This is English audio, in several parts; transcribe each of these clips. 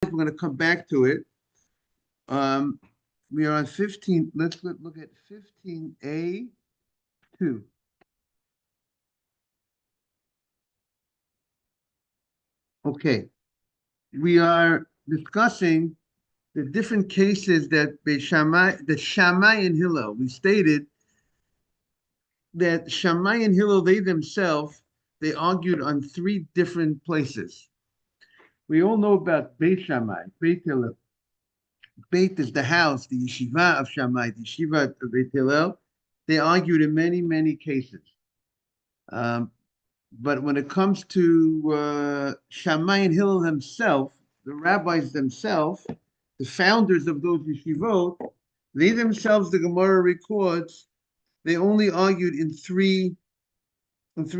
We're going to come back to it. Um, we are on 15. Let's look at 15A 2. Okay. We are discussing the different cases that Shammai and Hillel. We stated that Shammai and Hillel, they themselves, they argued on three different places. We all know about Beit Shammai, Beit Hillel. Beit is the house, the yeshiva of Shammai, the yeshiva of Beit Hillel. They argued in many, many cases. Um, but when it comes to Shammai and Hillel themselves, the rabbis themselves, the founders of those yeshivot, they themselves, the Gemara records, they only argued in three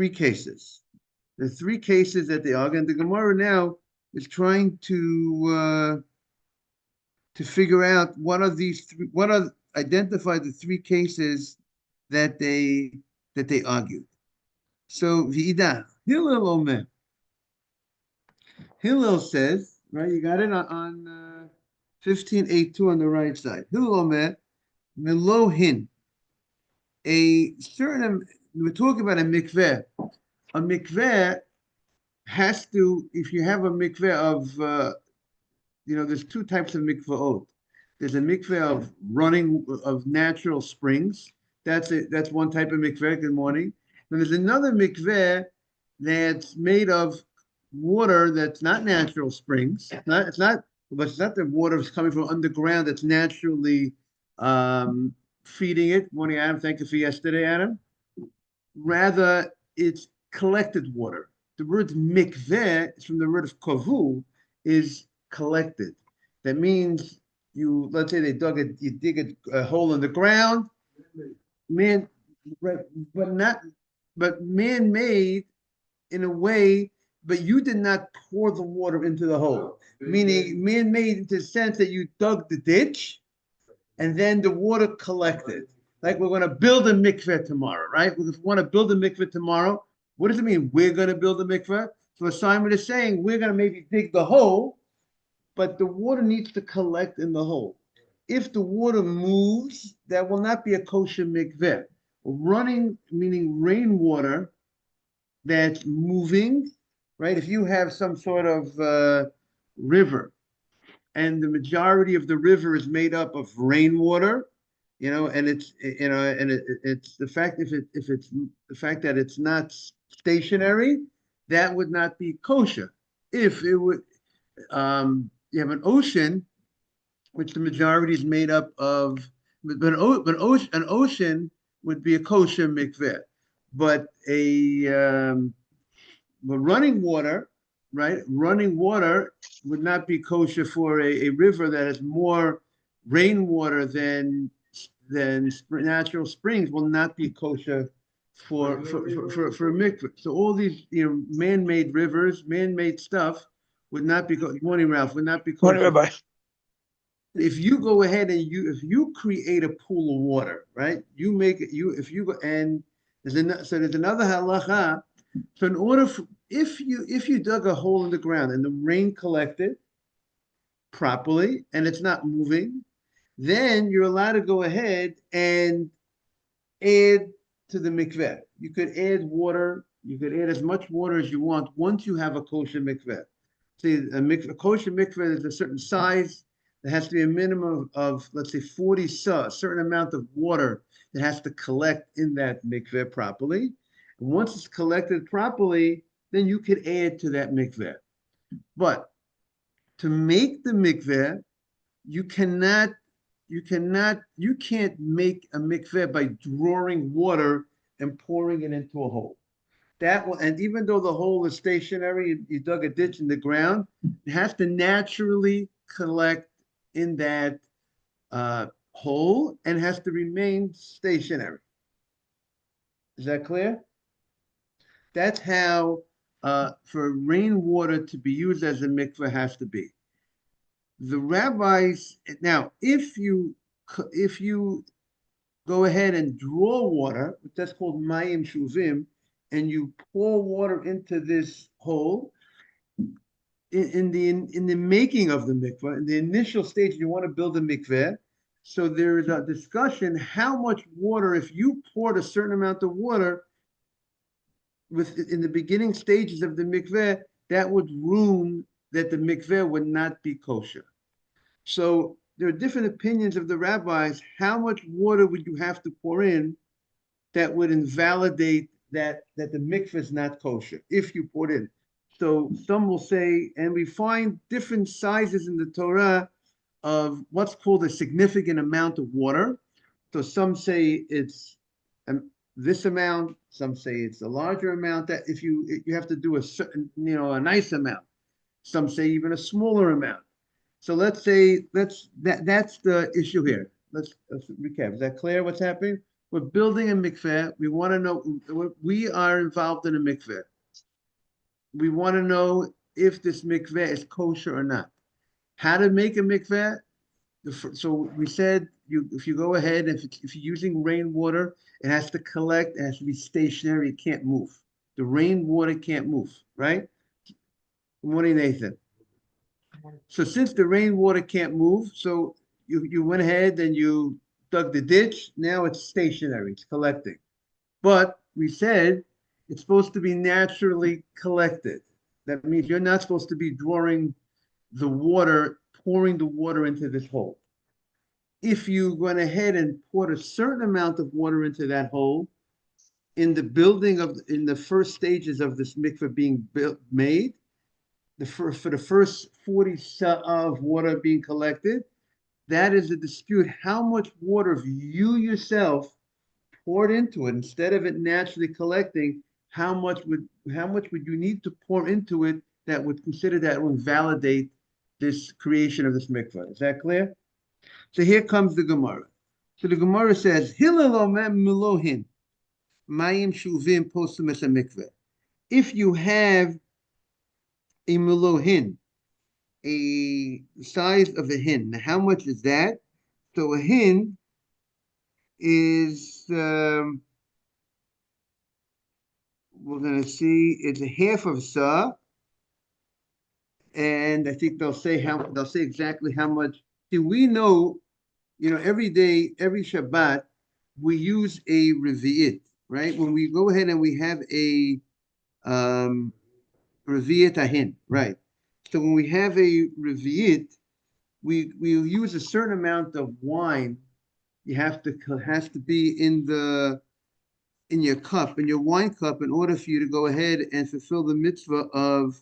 cases. The three cases that they argue, and the Gemara now is trying to figure out what are these three, what are identify the three cases that they argued. So Vida Hillel Omer. Hillel says, right? You got it on 15:8:2 on the right side. Hillel Omer Melohin. A certain we're talking about a mikveh. A mikveh has to, if you have a mikveh of there's two types of mikvahot. There's a mikveh of running of natural springs. That's it. That's one type of mikveh. Good morning. Then there's another mikveh that's made of water that's not natural springs. But it's not the water that's coming from underground that's naturally feeding it. Morning, Adam. Thank you for yesterday, Adam. Rather, it's collected water. The word mikveh is from the word of kavu, is collected. That means let's say you dig a hole in the ground, man, right, but not, but man-made in a way, but you did not pour the water into the hole. Meaning man-made in the sense that you dug the ditch and then the water collected. Like we're going to build a mikveh tomorrow, right? We want to build a mikveh tomorrow. What does it mean? We're going to build a mikveh. So Simon is saying we're going to maybe dig the hole, but the water needs to collect in the hole. If the water moves, that will not be a kosher mikveh. Running, meaning rainwater that's moving, right? If you have some sort of river and the majority of the river is made up of rainwater, and it's the fact if it's the fact that it's not stationary, that would not be kosher. If it would, you have an ocean, which the majority is made up of, an ocean would be a kosher mikveh, but but running water, right? Running water would not be kosher for a river that has more rainwater than natural springs will not be kosher for a mikveh. So all these man-made rivers, man-made stuff would not be. Morning, Ralph, would not be Morning, kosher. Rabbi. If you go ahead and if you create a pool of water, right? You make it. If you go and there's another halacha. So in order for if you dug a hole in the ground and the rain collected properly and it's not moving, then you're allowed to go ahead and add to the mikveh. You could add water. You could add as much water as you want once you have a kosher mikveh. See, a kosher mikveh is a certain size. There has to be a minimum of let's say 40 sa, a certain amount of water that has to collect in that mikveh properly. And once it's collected properly, then you could add to that mikveh. But to make the mikveh, you cannot you can't make a mikveh by drawing water and pouring it into a hole. That will, and even though the hole is stationary, you dug a ditch in the ground, it has to naturally collect in that hole and has to remain stationary. Is that clear? That's how for rainwater to be used as a mikveh has to be. The rabbis now, if you go ahead and draw water, that's called mayim shuvim, and you pour water into this hole, in the making of the mikveh, in the initial stage, you want to build a mikveh. So there is a discussion how much water, if you poured a certain amount of water with in the beginning stages of the mikveh, that would ruin that the mikveh would not be kosher. So there are different opinions of the rabbis. How much water would you have to pour in that would invalidate that the mikveh is not kosher if you poured in? So some will say, and we find different sizes in the Torah of what's called a significant amount of water. So some say it's this amount, some say it's a larger amount. That if you have to do a certain, a nice amount. Some say even a smaller amount. So let's say that's the issue here. Let's recap. Is that clear? What's happening? We're building a mikveh. We want to know. We are involved in a mikveh. We want to know if this mikveh is kosher or not. How to make a mikveh? So we said if you go ahead, if you're using rainwater, it has to collect. It has to be stationary. It can't move. The rainwater can't move. Right? Good morning, Nathan. So since the rainwater can't move, so you went ahead and you dug the ditch. Now it's stationary. It's collecting. But we said it's supposed to be naturally collected. That means you're not supposed to be drawing the water, pouring the water into this hole. If you went ahead and poured a certain amount of water into that hole, in the first stages of this mikveh being made, for the first 40 sa of water being collected, that is a dispute. How much water have you yourself poured into it instead of it naturally collecting? How much would you need to pour into it that would consider that would validate this creation of this mikveh? Is that clear? So here comes the Gemara. So the Gemara says, Hillel omer milohin, mayim shuvim posum es mikveh. If you have a milohin, a size of a hin. Now, how much is that? So a hin is we're going to see it's a half of sa, and I think they'll say exactly how much. See, we know, every day, every Shabbat, we use a revi'it, right? When we go ahead and we have a revi'it ahin, right? So when we have a revi'it, we use a certain amount of wine. Has to be in your cup, in your wine cup, in order for you to go ahead and fulfill the mitzvah of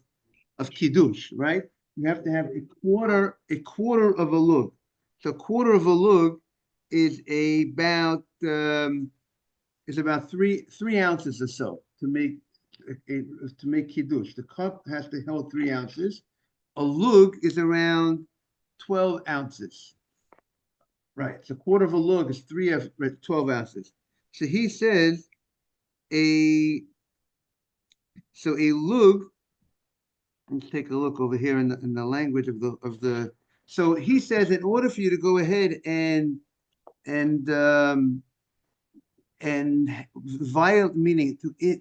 kiddush, right? You have to have a quarter of a lug. So a quarter of a lug is about three ounces or so to make kiddush. The cup has to hold 3 ounces. A lug is around 12 ounces. Right. So a quarter of a lug is 12 ounces. So he says a lug. Let's take a look over here in the language of the. So he says in order for you to go ahead and violate, meaning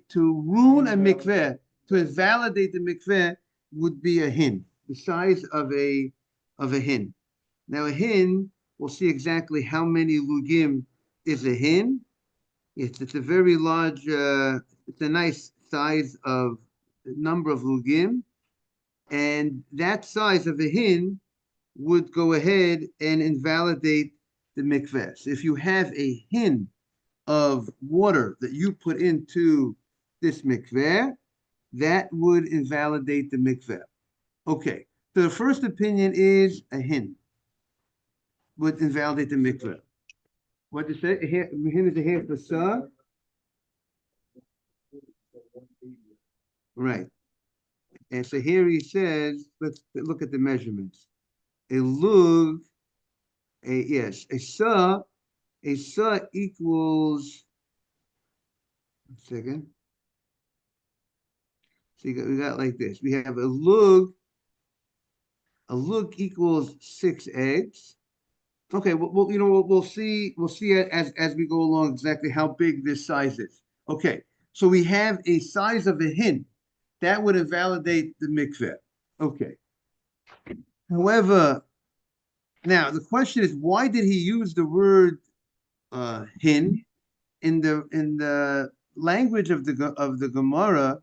to ruin a mikveh, to invalidate the mikveh, would be a hin, the size of a hin. Now a hin, we'll see exactly how many lugim is a hin. It's a very large, it's a nice size of number of lugim, and that size of a hin would go ahead and invalidate the mikveh. So if you have a hin of water that you put into this mikveh, that would invalidate the mikveh. Okay, so the first opinion is a hin would invalidate the mikveh. What to say? A hin is a half a sa. Right. And so here he says, let's look at the measurements. A lug, a sa equals, one second. So we got like this. We have a lug equals 6 eggs. Okay, we'll see as we go along exactly how big this size is. Okay, so we have a size of a hin that would invalidate the mikveh. Okay. However, now the question is, why did he use the word hin in the language of the Gemara?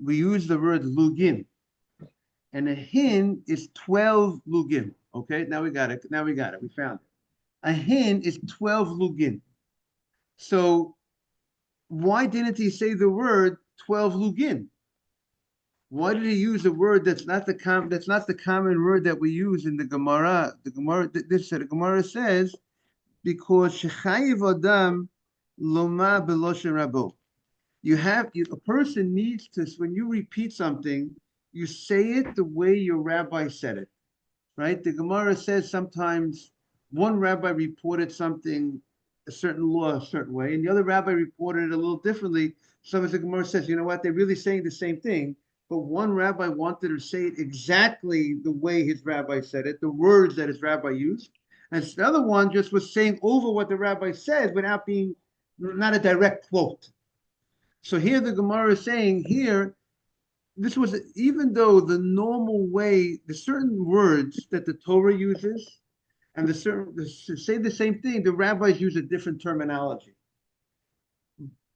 We use the word lugim, and a hin is 12 lugim. Okay, now we got it. Now we got it. We found it. A hin is 12 lugim. So why didn't he say the word 12 lugim? Why did he use a word that's not the common word that we use in the Gemara? The Gemara says because shechayiv adam loma beloshen rabo. A person needs to, when you repeat something, you say it the way your rabbi said it, right? The Gemara says sometimes one rabbi reported something, a certain law, a certain way, and the other rabbi reported it a little differently. Sometimes the Gemara says, you know what, they're really saying the same thing, but one rabbi wanted to say it exactly the way his rabbi said it, the words that his rabbi used, and the other one just was saying over what the rabbi said without being, not a direct quote. So here the Gemara is saying here, this was, even though the normal way, the certain words that the Torah uses, and say the same thing, the rabbis use a different terminology.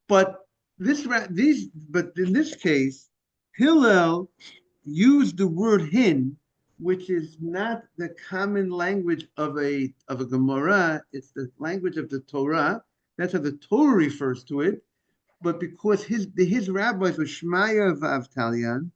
But but in this case, Hillel used the word hin, which is not the common language of a Gemara. It's the language of the Torah. That's how the Torah refers to it. But because his rabbis were Shmaya V'Avtalion,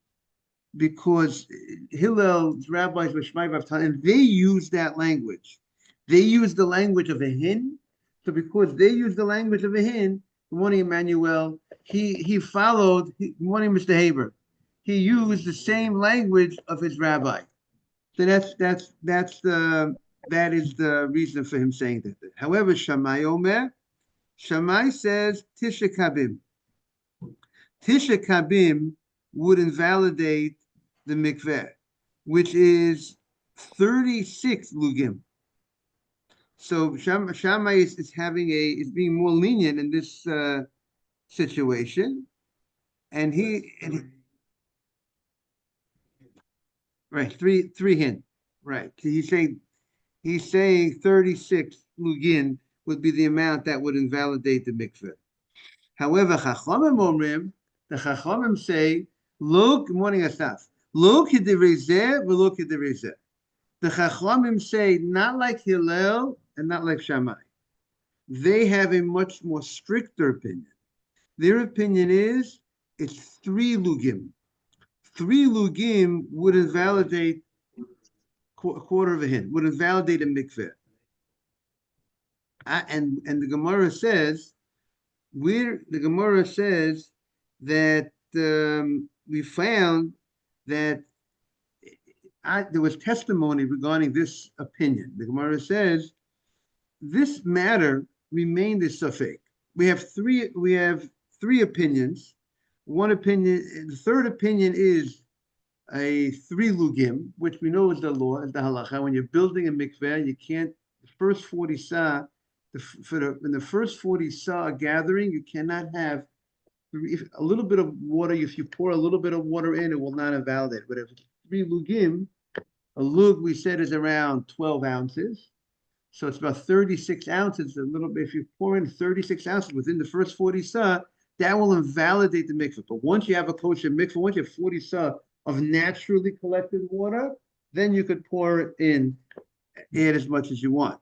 because Hillel's rabbis were Shmaya V'Avtalion, and they used that language. They used the language of a hin. So because they used the language of a hin, good morning, Emmanuel, he followed, good morning, Mr. Haber, he used the same language of his rabbi. So that is the reason for him saying that. However, Shammai says Tisha Kabim. Tisha Kabim would invalidate the mikveh, which is 36 lugim. So Shammai is being more lenient in this situation, and right, three hin, right. He's saying 36 lugin would be the amount that would invalidate the mikveh. However, the Chachamim say, look, good morning, Asaf, look at the Rezeh, look at the Rezeh. The Chachamim say, not like Hillel and not like Shammai. They have a much more stricter opinion. Their opinion is, it's 3 lugim. 3 lugim would invalidate a quarter of a hin, would invalidate a mikveh. And the Gemara says, that we found that there was testimony regarding this opinion. The Gemara says this matter remained a safek. We have three opinions. One opinion, the third opinion is a 3 lugim, which we know is the law, is the halacha. When you're building a mikveh, you can't, the first 40 sa, in the first 40 sa gathering, you cannot have a little bit of water. If you pour a little bit of water in, it will not invalidate. But if 3 lugim, a lug we said is around 12 ounces. So it's about 36 ounces, a little bit. If you pour in 36 ounces within the first 40 sa, that will invalidate the mikveh. But once you have a kosher mikveh, once you have 40 sa of naturally collected water, then you could pour it in, add as much as you want.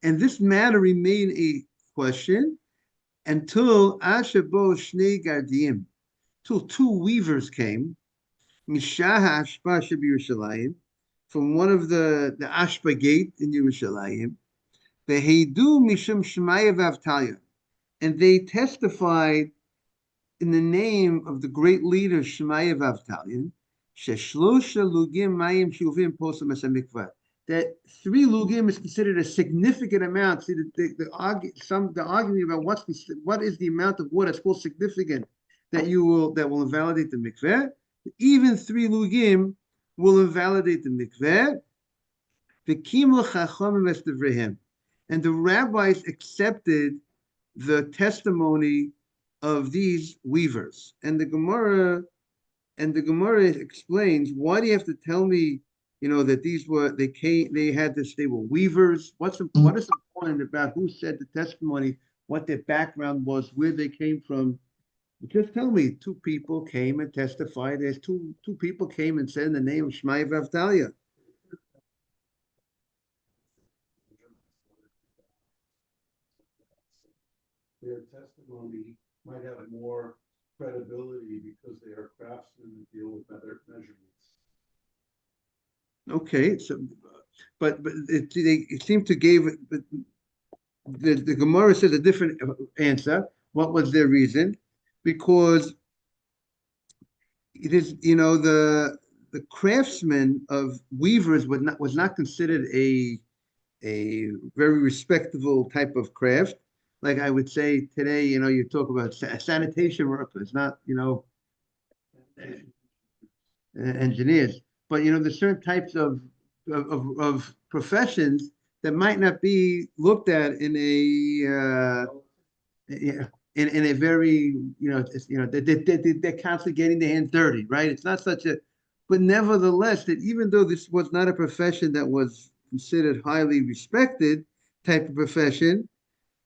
And this matter remained a question until Ashabo Shnei Gardim, till 2 weavers came, Mishaha Ashpa Sheb Yerushalayim, from one of the Ashpa gate in Yerushalayim, Beheidu Mishum Shmaya V'Avtalya, and they testified in the name of the great leader Shmaya V'Avtalya, Sheshlosha Lugim Mayim Shuvim Posam As HaMikvah, that 3 lugim is considered a significant amount. See, the arguing about what is the amount of water that's called significant that will invalidate the mikveh. Even 3 lugim will invalidate the mikveh. V'kimul chachamim es devrehem, and the rabbis accepted the testimony of these weavers. And the Gemara And the Gemara explains, why do you have to tell me, that they had this, they were weavers? What is important about who said the testimony, what their background was, where they came from? Just tell me, two people came and testified. There's two people came and said in the name of Shmai Vavtalia. Their testimony might have more credibility because they are craftsmen that deal with other measurements. Okay, so but it seemed to give the Gemara said a different answer. What was their reason? Because it is, the craftsman of weavers was not considered a very respectable type of craft. Like I would say today, you talk about sanitation workers, not engineers. But there's certain types of professions that might not be looked at in a very they're constantly getting their hands dirty, right? It's not such a, but nevertheless, that even though this was not a profession that was considered highly respected type of profession,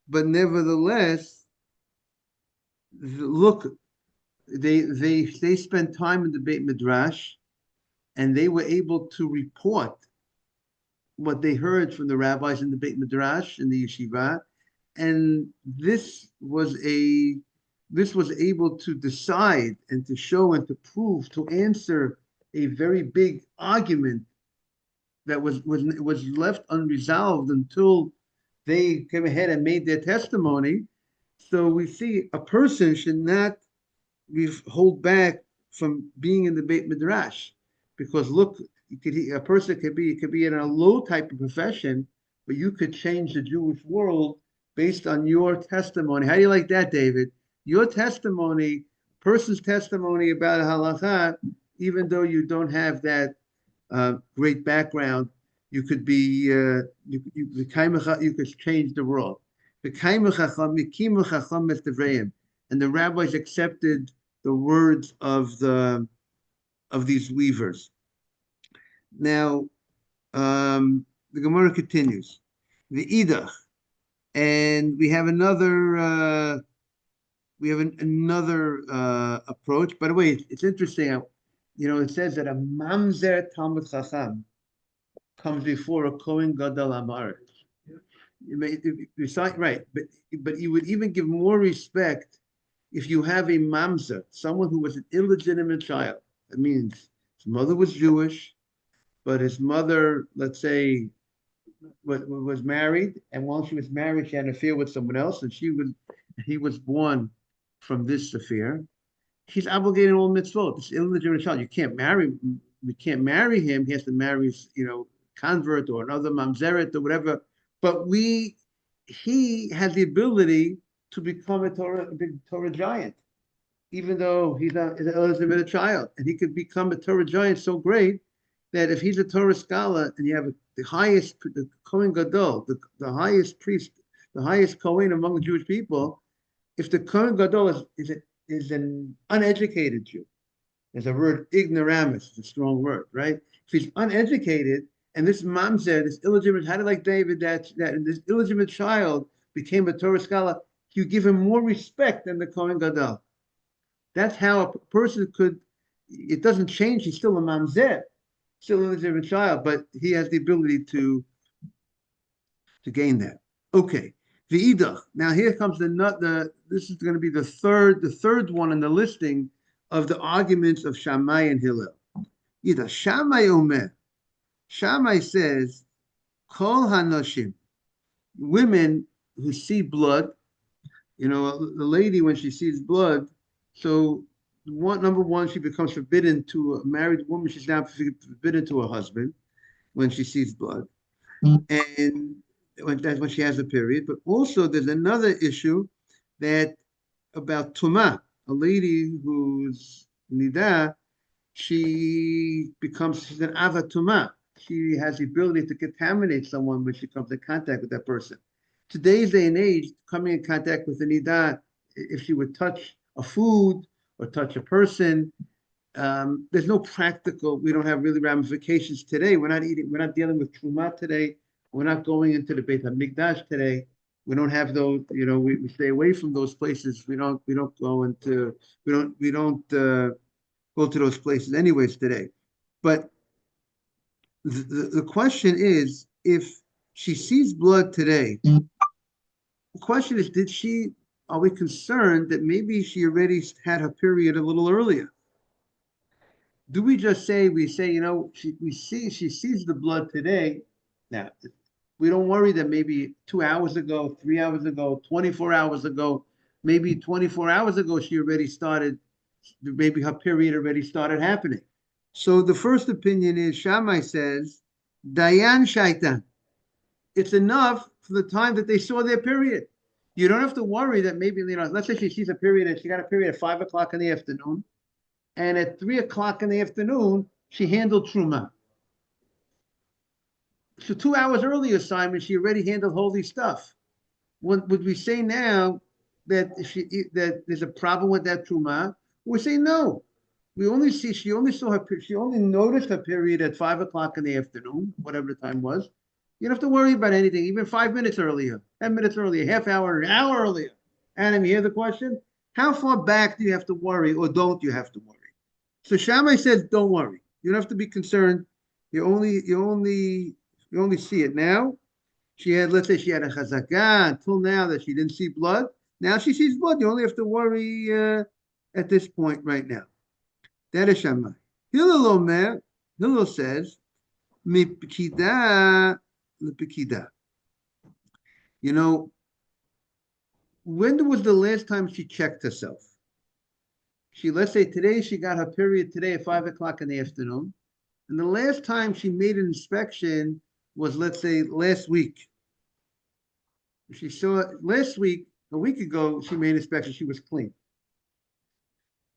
but nevertheless, look, they spent time in the Beit Midrash, and they were able to report what they heard from the rabbis in the Beit Midrash in the yeshiva, and this was able to decide and to show and to prove, to answer a very big argument that was left unresolved until they came ahead and made their testimony. So we see a person should not hold back from being in the Beit Midrash, because look, a person could be in a low type of profession, but you could change the Jewish world based on your testimony. How do you like that, David? Your testimony, person's testimony about a halacha, even though you don't have that great background, you could be you could change the world. And the rabbis accepted the words of these weavers. Now, the Gemara continues. The idach, and we have another approach. By the way, it's interesting. It says that a mamzer Talmud Chacham comes before a Kohen Gadol Amaretz. Right, but you would even give more respect if you have a mamzer, someone who was an illegitimate child. That means his mother was Jewish, but his mother, let's say, was married, and while she was married, she had an affair with someone else, and he was born from this affair. He's obligated all mitzvot. This illegitimate child, we can't marry him. He has to marry, convert or another mamzeret or whatever. But he has the ability to become a big Torah giant, even though he's an illegitimate child, and he could become a Torah giant so great that if he's a Torah scholar and you have the highest, the Kohen Gadol, the highest priest, the highest Kohen among the Jewish people, if the Kohen Gadol is an uneducated Jew, there's a word, ignoramus, it's a strong word, right? If he's uneducated, and this mamzer, this illegitimate, how did like David, that this illegitimate child became a Torah scholar, you give him more respect than the Kohen Gadol. That's how a person could, it doesn't change, he's still a mamzer, still a legitimate child, but he has the ability to gain that. Okay, the idach. Now here comes this is going to be the third one in the listing of the arguments of Shammai and Hillel. Idach. Shammai omer. Shammai says, Kol hanoshim, women who see blood, the lady when she sees blood, so number one, she becomes forbidden to a married woman. She's now forbidden to her husband when she sees blood, and that's when she has a period. But also, there's another issue that about tuma, a lady who's nida, she's an avatuma. She has the ability to contaminate someone when she comes in contact with that person. Today's day and age, coming in contact with a nida, if she would touch a food or touch a person, There's no practical, we don't have really ramifications today. We're not dealing with Truma today. We're not going into the Beit HaMikdash today. We don't have those, we stay away from those places. We don't go into, we don't go to those places anyways today. But the question is, if she sees blood today, the question is, are we concerned that maybe she already had her period a little earlier? Do we just say, she sees the blood today. Now, we don't worry that maybe 2 hours ago, 3 hours ago, 24 hours ago, maybe 24 hours ago, maybe her period already started happening. So the first opinion is, Shammai says, Dayan Shaitan. It's enough for the time that they saw their period. You don't have to worry that maybe, let's say she sees a period and she got a period at 5 o'clock in the afternoon, and at 3 o'clock in the afternoon, she handled Truma. So 2 hours earlier, Simon, she already handled holy stuff. Would we say now that there's a problem with that Truma? We say no. She only noticed her period at 5 o'clock in the afternoon, whatever the time was. You don't have to worry about anything, even 5 minutes earlier, 10 minutes earlier, half hour, an hour earlier. Adam, you hear the question? How far back do you have to worry, or don't you have to worry? So Shammai says, don't worry. You don't have to be concerned. You only see it now. Let's say she had a chazakah until now that she didn't see blood. Now she sees blood. You only have to worry at this point right now. That is Shammai. Hillel says, mipkida lepikida. When was the last time she checked herself? Let's say today she got her period today at 5 o'clock in the afternoon. And the last time she made an inspection was, let's say, last week. She saw it last week, a week ago, she made an inspection, she was clean.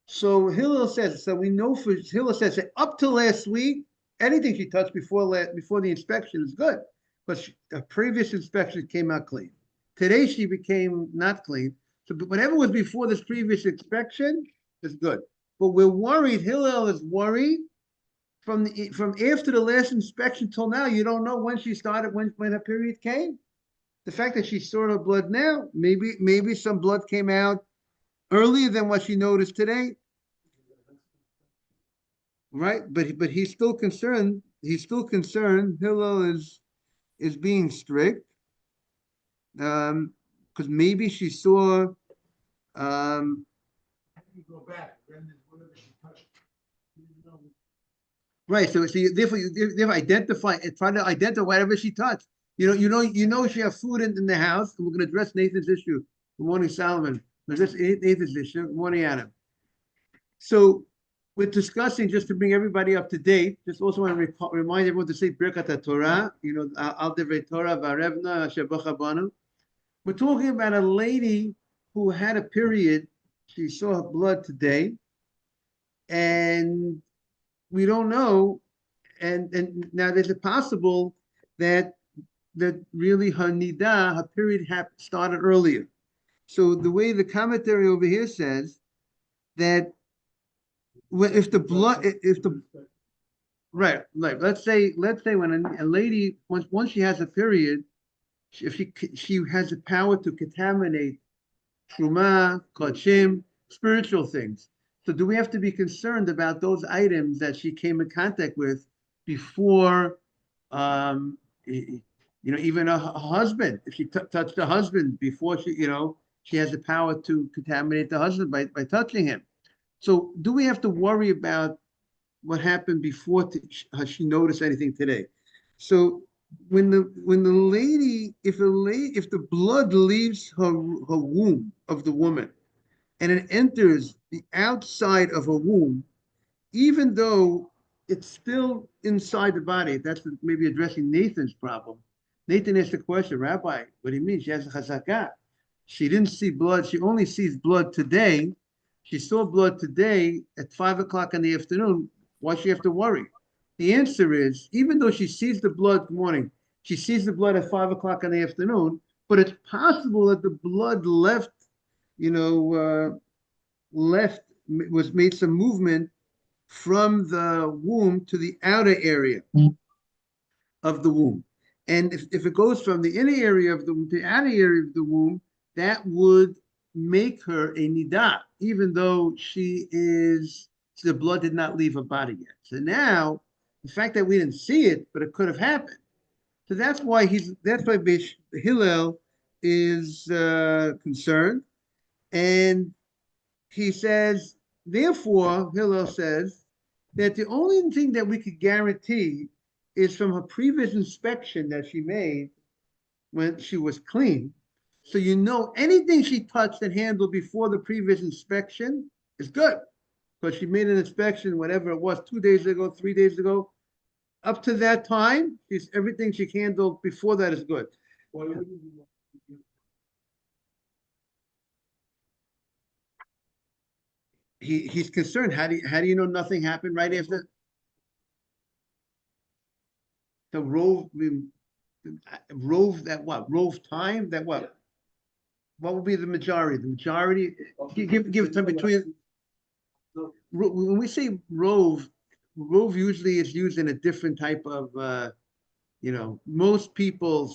So Hillel says, Hillel says that up to last week, anything she touched before the inspection is good. But a previous inspection came out clean. Today she became not clean. So whatever was before this previous inspection is good. But we're worried, Hillel is worried from after the last inspection till now, you don't know when she started, when her period came. The fact that she saw her blood now, maybe some blood came out earlier than what she noticed today, right? But he's still concerned. Hillel is being strict, because maybe she saw. Go back. Right. So therefore identify and try to identify whatever she touched. She have food in the house, and we're going to address Nathan's issue. Good morning, Solomon. We're address Nathan's issue. Good morning, Adam. So we're discussing, just to bring everybody up to date. Just also want to remind everyone to say Birkat Torah. Al Divrei Torah Varevna Shebach Banu. We're talking about a lady who had a period. She saw her blood today, and we don't know. And now there's a possible that really her nida, her period started earlier. So the way the commentary over here says that if the right, let's say when a lady once she has a period, if she has the power to contaminate truma, kodshim, spiritual things. So do we have to be concerned about those items that she came in contact with before, even a husband, if she touched a husband before she has the power to contaminate the husband by touching him. So do we have to worry about what happened before she noticed anything today? So when the lady, if the blood leaves her womb of the woman and it enters the outside of her womb, even though it's still inside the body, that's maybe addressing Nathan's problem. Nathan asked the question, Rabbi, what do you mean? She has a chazakah. She didn't see blood. She only sees blood today. She saw blood today at 5 o'clock in the afternoon. Why does she have to worry? The answer is, even though she sees the blood, good morning, she sees the blood at 5 o'clock in the afternoon, but it's possible that the blood was made some movement from the womb to the outer area of the womb. And if it goes from the inner area of the womb to the outer area of the womb, that would make her a nidah, even though the blood did not leave her body yet. So now, the fact that we didn't see it, but it could have happened. So that's why Hillel is concerned. And he says, therefore, Hillel says that the only thing that we could guarantee is from her previous inspection that she made when she was clean. So you know anything she touched and handled before the previous inspection is good. Because she made an inspection, whatever it was, 2 days ago, 3 days ago. Up to that time, everything she handled before that is good. He's concerned. How do you know nothing happened right after the rove? Rove that what? Rove time that what? What would be the majority? The majority give time between. When we say rove, rove usually is used in a different type of. Most people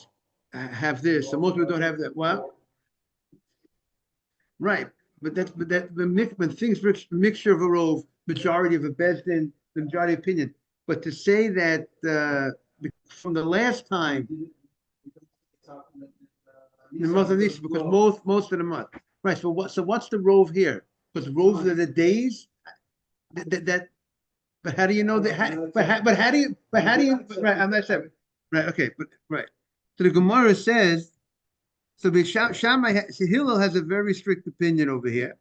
have this, so most people don't have that. What? Right, but the mix when things mixture of a rove, majority of a bezdin, the majority opinion. But to say that from the last time the month of Nissan, because most of the month, right? So what's the rove here? Because roves are the days that. But how do you know that? But how do you? Right, I'm not saying. Right, okay, but right. So the Gemara says. So Hillel has a very strict opinion over here.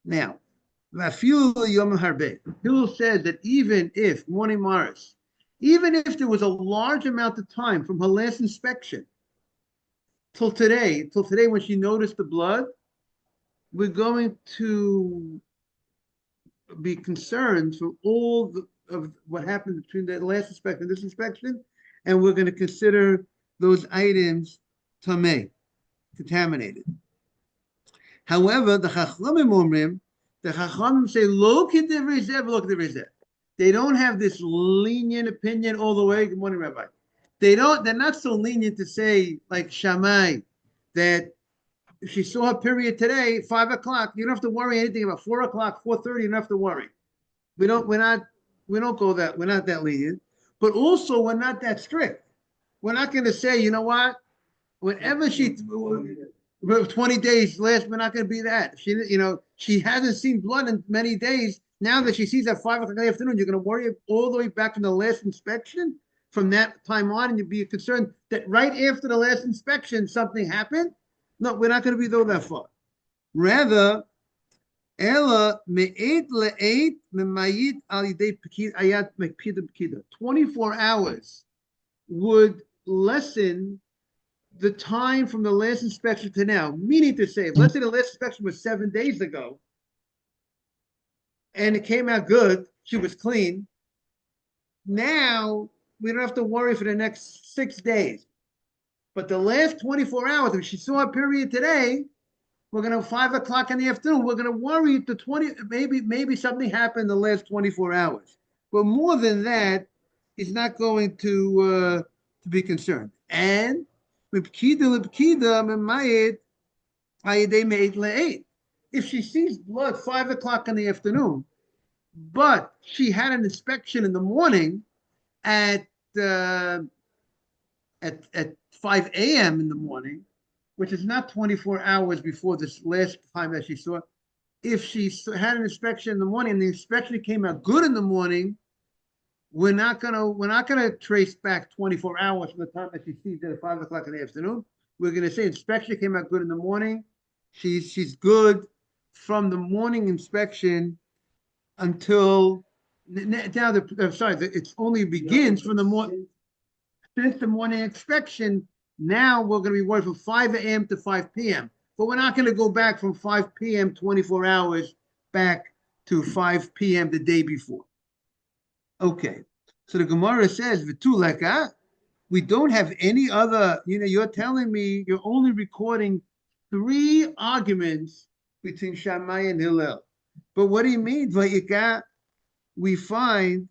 Now, Hillel says that even if Morning Morris, even if there was a large amount of time from her last inspection till today when she noticed the blood, we're going to be concerned for of what happened between the last inspection and this inspection, and we're going to consider those items tameh, contaminated. However, the Chachamim say, lo k'divrei. They don't have this lenient opinion all the way. Good morning, Rabbi. They're not so lenient to say, like Shammai, that if she saw her period today, 5 o'clock, you don't have to worry anything about 4 o'clock, 4:30, you don't have to worry. We don't go that, we're not that lenient, but also we're not that strict. We're not going to say, you know what, whenever 20 days last, we're not going to be that. She hasn't seen blood in many days. Now that she sees at 5 o'clock in the afternoon, you're going to worry all the way back from the last inspection. From that time on, and you'd be concerned that right after the last inspection, something happened. No, we're not going to be that far. Rather, Ella me'et le'et me'mayit al yidei ayat mekpida pekida. 24 hours would lessen the time from the last inspection to now. Meaning to say, let's say the last inspection was 7 days ago, and it came out good, she was clean. Now we don't have to worry for the next 6 days. But the last 24 hours, if she saw a period today, we're going to 5 o'clock in the afternoon. We're going to worry the 20. Maybe something happened in the last 24 hours. But more than that, he's not going to be concerned. And if she sees blood 5 o'clock in the afternoon, but she had an inspection in the morning at 5 a.m. in the morning, which is not 24 hours before this last time that she saw. If she had an inspection in the morning and the inspection came out good in the morning, we're not gonna trace back 24 hours from the time that she sees it at 5 o'clock in the afternoon. We're gonna say inspection came out good in the morning. She's good from the morning inspection until now. It only begins from the morning. Since the morning inspection, now we're going to be worried from 5 a.m. to 5 p.m. But we're not going to go back from 5 p.m. 24 hours back to 5 p.m. the day before. Okay. So the Gemara says, V'tuleka, we don't have any other, you're telling me you're only recording 3 arguments between Shammai and Hillel. But what do you mean? Vayikra, we find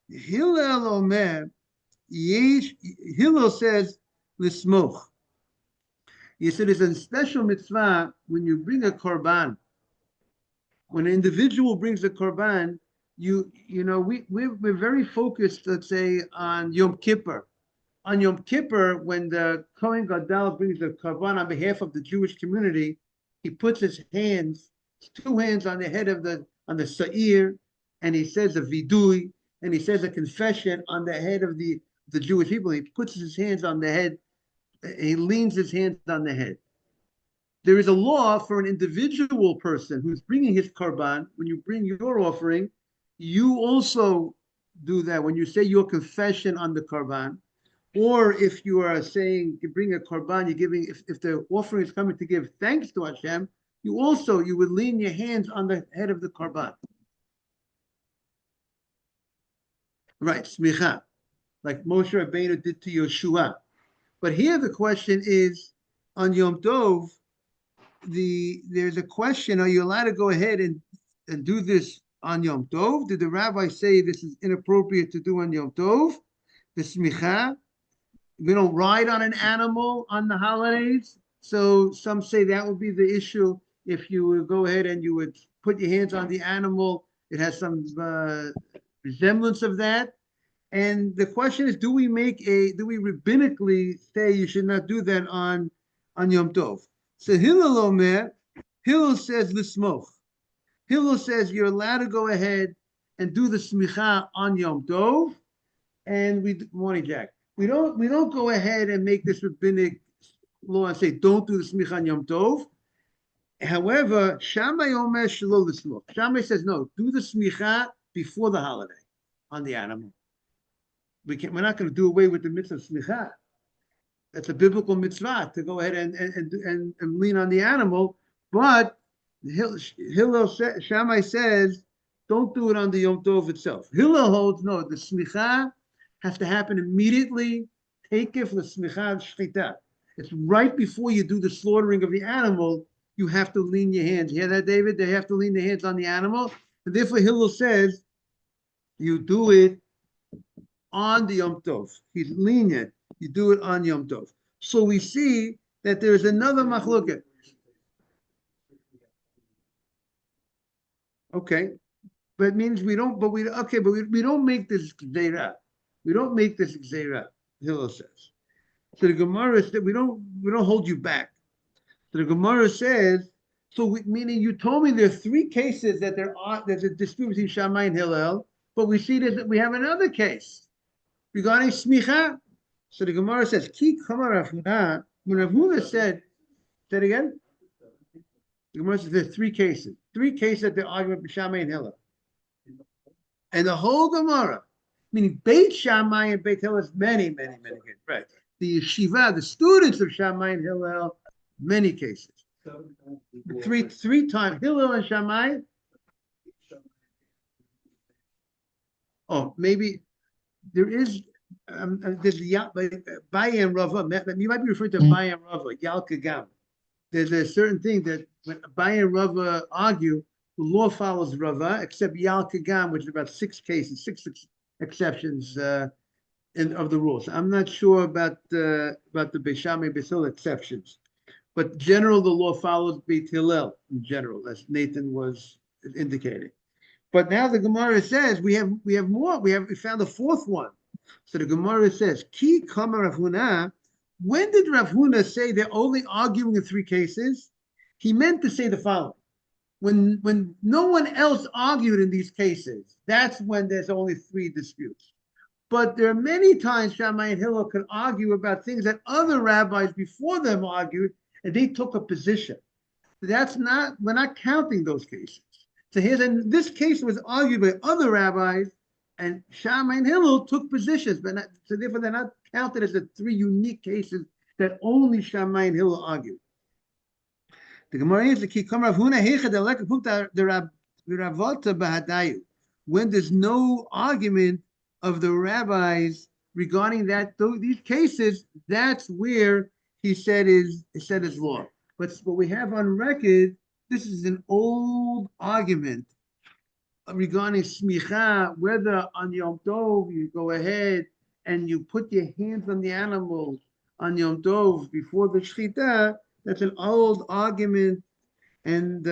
Hillel Omer, Yesh, Hillel says, Lismoch. He said it's a special mitzvah when you bring a korban. When an individual brings a korban, we're very focused, let's say, on Yom Kippur. On Yom Kippur, when the Kohen Gadol brings the korban on behalf of the Jewish community, he puts his hands, two hands on the head of on the Sa'ir, and he says a vidui, and he says a confession on the head of the Jewish people. He puts his hands on the head, he leans his hands on the head. There is a law for an individual person who's bringing his korban. When you bring your offering, you also do that. When you say your confession on the korban, or if you are saying you bring a korban, you're giving. If the offering is coming to give thanks to Hashem, you would lean your hands on the head of the korban. Right, smicha, like Moshe Rabbeinu did to Yeshua. But here the question is on Yom Tov. There's a question: are you allowed to go ahead and do this on Yom Tov? Did the rabbi say this is inappropriate to do on Yom Tov? The smicha. We don't ride on an animal on the holidays. So some say that would be the issue. If you would go ahead and you would put your hands on the animal, it has some resemblance of that. And the question is, do we rabbinically say you should not do that on Yom Tov? So Hillel says l'smoch. Hillel says you're allowed to go ahead and do the smicha on Yom Tov. And morning, Jack. We don't go ahead and make this rabbinic law and say don't do the smicha on Yom Tov. However, Shammai omer shelo l'smoch. Shammai says no, do the smicha before the holiday on the animal. We're not going to do away with the mitzvah of smicha. That's a biblical mitzvah to go ahead and lean on the animal. But Shammai says don't do it on the Yom Tov itself. Hillel holds no, the smicha has to happen immediately. Take it for the smicha shchita. It's right before you do the slaughtering of the animal. You have to lean your hands. You hear that, David? They have to lean their hands on the animal. And therefore, Hillel says you do it on the Yom Tov. He's lenient. You do it on Yom Tov. So we see that there's another machloket. Okay, but it means we don't make this gzeira. We don't make this gzeira. Hillel says. So the Gemara said we don't hold you back. So the Gemara says, meaning you told me there are three cases that there's a dispute between Shammai and Hillel, but we see that we have another case regarding smicha. So the Gemara says, Ki Kamar Rav Huna, when Rav Huna said it again? The Gemara says there are three cases that they're arguing with Shammai and Hillel. And the whole Gemara, meaning Beit Shammai and Beit Hillel, is many, many, many cases. Right. The yeshiva, the students of Shammai and Hillel, many cases. Three times. Hillel and Shammai. Oh, maybe there is. There's Abaye and Rava. You might be referring to Abaye and Rava, Yalka Gam. There's a certain thing that when Abaye and Rava argue, the law follows Rava, except Yalka Gam, which is about six exceptions of the rules. I'm not sure about the Beit Shammai Beit Hillel exceptions, but general the law follows Beit Hillel in general, as Nathan was indicating. But now the Gemara says we have more. We found a fourth one. So the Gemara says, Ki Kama Rav Huna. When did Rav Huna say they're only arguing in three cases? He meant to say the following. When no one else argued in these cases, that's when there's only three disputes. But there are many times Shammai and Hillel could argue about things that other rabbis before them argued, and they took a position. We're not counting those cases. So this case was argued by other rabbis, and Shammai and Hillel took positions, so therefore they're not counted as the three unique cases that only Shammai and Hillel argued. The Gemara is when there's no argument of the rabbis regarding these cases, that's where he said his law. But what we have on record, this is an old argument regarding smicha, whether on Yom Tov you go ahead and you put your hands on the animal on Yom Tov before the shechita. That's an old argument, and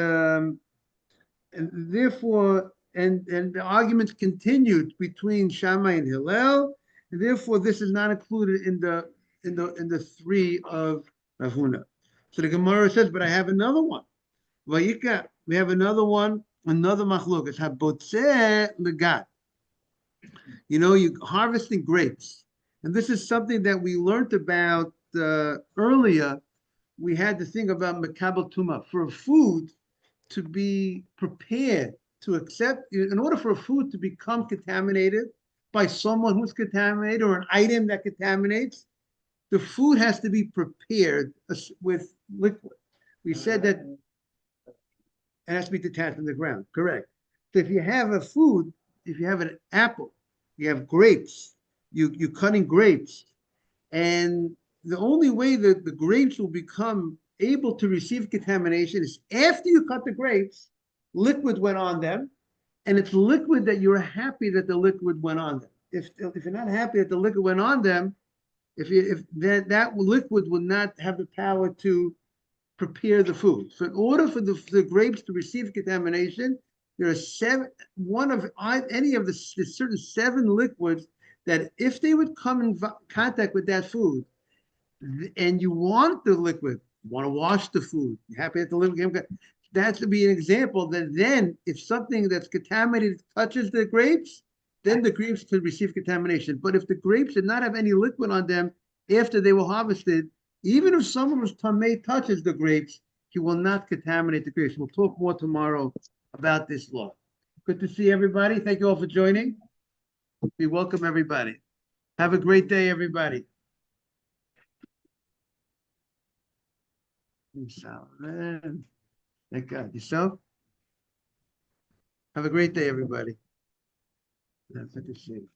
therefore, and the arguments continued between Shammai and Hillel, and therefore this is not included in the three of Rav Huna. So the Gemara says, but I have another one. Vayika, we have another one, another machlokas. Habotzeh legat. You know, you harvesting grapes, and this is something that we learned about earlier. We had to think about makabel tuma for a food to be prepared to accept, in order for a food to become contaminated by someone who's contaminated or an item that contaminates, the food has to be prepared with liquid. We said that it has to be detached from the ground, correct. So if you have a food, if you have an apple, you have grapes, you're cutting grapes, and the only way that the grapes will become able to receive contamination is after you cut the grapes, liquid went on them, and it's liquid that you're happy that the liquid went on them. If you're not happy that the liquid went on them, if that liquid will not have the power to prepare the food. So in order for the grapes to receive contamination, there are any of the certain 7 liquids that if they would come in contact with that food, and you want the liquid, you want to wash the food, you're happy that the liquid, that has to be an example that then if something that's contaminated touches the grapes, then the grapes could receive contamination. But if the grapes did not have any liquid on them after they were harvested, even if someone who's tamei touches the grapes, he will not contaminate the grapes. We'll talk more tomorrow about this law. Good to see everybody. Thank you all for joining. We welcome everybody. Have a great day, everybody. Man. Thank God. Yourself? Have a great day, everybody. That's good to see you.